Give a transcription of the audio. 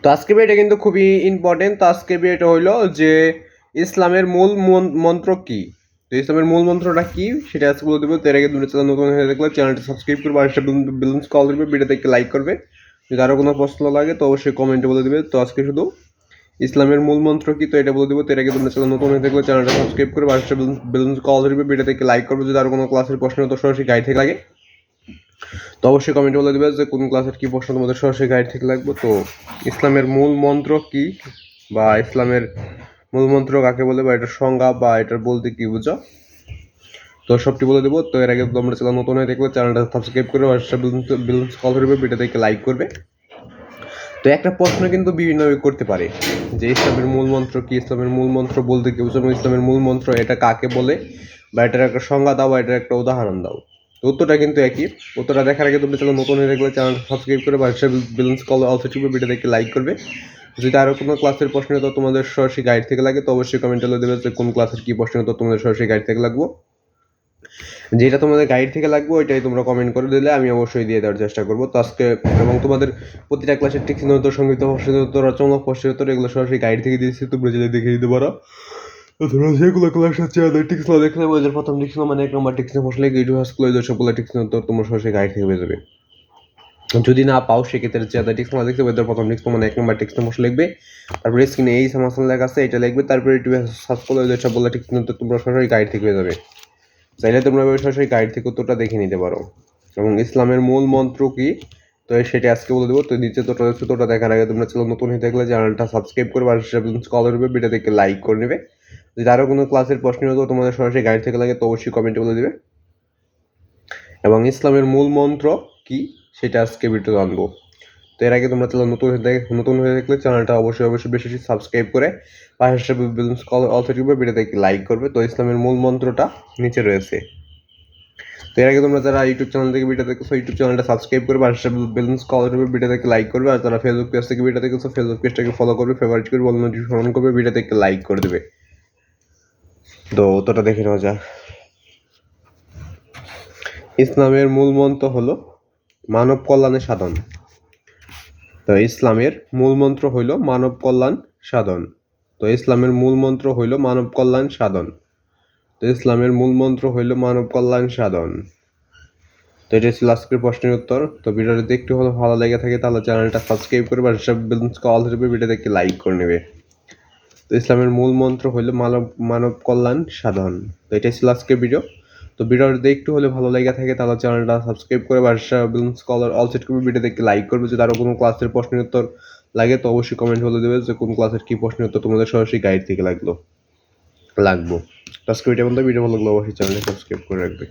তো আজকের ভিডিওটা কিন্তু খুবই ইম্পর্টেন্ট। তো আজকের ভিডিওটা হইলো যে ইসলামের মূল মন্ত্র কি। তো ইসলামের মূল মন্ত্রটা কি সেটা আজকে বলে দেবো। তো এর আগে তুমি চ্যানেল নতুন হয়ে থাকলে চ্যানেলটা সাবস্ক্রাইব করবে, আর বেলুন্স কল দেবে, ভিডিওতে একটি লাইক করবে। যদি আরও কোনো প্রশ্ন লাগে তো অবশ্যই কমেন্টে বলে দেবে। তো আজকে শুধু ইসলামের মূল মন্ত্র কি তো এটা বলে দেবো। তো এর আগে তুমি চ্যানেল নতুন হয়ে থাকলে চ্যানেলটা সাবস্ক্রাইব করবে, আর বেলুন্স কল দেবে, ভিডিওতে একটি লাইক করবে। যদি আরও কোনো ক্লাসের প্রশ্ন তো সরাসরি গাইড থেকে লাগে তো অবশ্যই কমেন্টে বলে দেবে যে কোন ক্লাসের কী প্রশ্ন তোমাদের সরাসরি গাইড থেকে লাগবে। তো ইসলামের মূল মন্ত্র কি বা ইসলামের মূল মন্ত্র কাকে বলে বা এটার সংজ্ঞা বা এটার বলতে কি বুঝো তো সবটি বলে দেবো। তো এর আগে তোমরা চ্যানেল নতুন হয়ে দেখলে চ্যানেলটা সাবস্ক্রাইব করে বেলুন্স কল করবে, ভিডিওতে লাইক করবে। তো একটা প্রশ্ন কিন্তু বিভিন্ন করতে পারে যে ইসলামের মূল মন্ত্র কি, ইসলামের মূল মন্ত্র বলতে কি বুঝো, ইসলামের মূল মন্ত্র এটা কাকে বলে বা এটার একটা সংজ্ঞা দাও বা এটার একটা উদাহরণ দাও। উত্তরটা কিন্তু একই। উত্তরটা দেখার আগে তুমি চ্যানেল নতুন হয়ে থাকলে চ্যানেলটা সাবস্ক্রাইব করে বা বেলুন্স কল অলসো টিপে ভিডিওতে লাইক করবে। যদি আরও কোনো ক্লাসের প্রশ্ন তো তোমাদের সরাসরি গাইড থেকে লাগে তো অবশ্যই কমেন্টে বলে দেবে যে কোন ক্লাসের কী প্রশ্ন তো তোমাদের সরাসরি গাইড থেকে লাগবো। যেটা তোমাদের গাইড থেকে লাগবে ওইটাই তোমরা কমেন্ট করে দিলে আমি অবশ্যই দিয়ে দেওয়ার চেষ্টা করবো। তো আজকে এবং তোমাদের প্রতিটা ক্লাসের টিক্স উত্তর, সংগীত প্রশ্ন উত্তর, রচনা প্রশ্ন উত্তর এগুলো সরাসরি গাইড থেকে দিয়েছি, তোমরা যদি দেখে দিতে পারো। তোমরা যেগুলো ক্লাস হচ্ছে টিক্সগুলো দেখলে ওদের প্রথম টিক্স মানে 1 নম্বর টিক্স বসলে ইউটিউব হাসগুলো ওদের সবগুলো টিক্স উত্তর তোমরা সরাসরি গাইড থেকে পেয়ে যাবে। যদি না পাও সেক্ষেত্রে যে টিক্স দেখতে পাবে প্রথম টিক্স মানে 1 নম্বর টিক্স বসে লিখবে, তারপরে স্ক্রিনে এই সামাসান লেখা আছে এটা লিখবে, তারপরে ইউটিউবে সার্চ করলে ওদের সবগুলো টিক্স উত্তর তোমরা সরাসরি গাইড থেকে পেয়ে যাবে। চাইলে তোমরা সরাসরি গাইড থেকে উত্তরটা দেখে নিতে পারো। এবং ইসলামের মূল মন্ত্র কি তো সেটা আজকে বলে দেবো। তো নিচে তোটা দেখার আগে তোমরা চ্যানেল নতুন হয়ে থাকলে চ্যানেলটা সাবস্ক্রাইব করবে, আর কল করবে, ভিডিও থেকে লাইক করে নেবে। যদি আরও কোনো ক্লাসের প্রশ্ন হতো তোমাদের সরাসরি গাইড থেকে লাগে তো অবশ্যই কমেন্টে বলে দেবে। এবং ইসলামের মূল মন্ত্র কি সেটা আজকে ভিডিও জানবো। তো এর আগে তোমরা চ্যানেল নতুন হয়ে থাকলে চ্যানেলটা অবশ্যই বেশি সাবস্ক্রাইব করে পাশে বেলুন্স কল অলসো টিপে ভিডিওতে লাইক করবে। তো ইসলামের মূল মন্ত্রটা নিচে রয়েছে। তো এর আগে তোমরা যারা ইউটিউব চ্যানেল থেকে ভিডিও দেখছো ইউটিউব চ্যানেলটা সাবস্ক্রাইব করে পাশে বেলুন্স কল করবে, ভিডিওতে লাইক করবে। আর যারা ফেসবুক পেজ থেকে ভিডিও দেখছো ফেসবুক পেজটাকে ফলো করবে, ফেভারিট করবে, বল নোটিফিকেশন করবে, ভিডিওতে লাইক করে দেবে। তো ওটা দেখে নেওয়া যাক। ইসলামের মূল মন্ত্র হলো মানব কল্যাণের সাধন। তো ইসলামের মূল মন্ত্র হইল মানব কল্যাণ সাধন। তো ইসলামের মূল মন্ত্র হইল মানব কল্যাণ সাধন। তো ইসলামের মূল মন্ত্র হইল মানব কল্যাণ সাধন। তো এটা ছিল আজকের প্রশ্নের উত্তর। তো ভিডিওটা যদি একটু ভালো লেগে থাকে তাহলে চ্যানেলটা সাবস্ক্রাইব করবে, আর কল দেবে, ভিডিওতে একটি লাইক করে নেবে। তো ইসলামের মূল মন্ত্র হইল মানব কল্যাণ সাধন। তো এটাই ছিল আজকের ভিডিও। তো ভিডিওটা যদি একটু হলে ভালো লেগে থাকে তাহলে চ্যানেলটা সাবস্ক্রাইব করে কলার অল সেট করবে, ভিডিওতে একটি লাইক করবে। যদি আরও কোনো ক্লাসের প্রশ্নের উত্তর লাগে তো অবশ্যই কমেন্ট বলে দেবে যে কোন ক্লাসের কী প্রশ্নের উত্তর তোমাদের সরাসরি গাইড থেকে লাগবো। আজকে ভিডিও ভালো লাগলো অবশ্যই চ্যানেলটা সাবস্ক্রাইব করে রাখবে।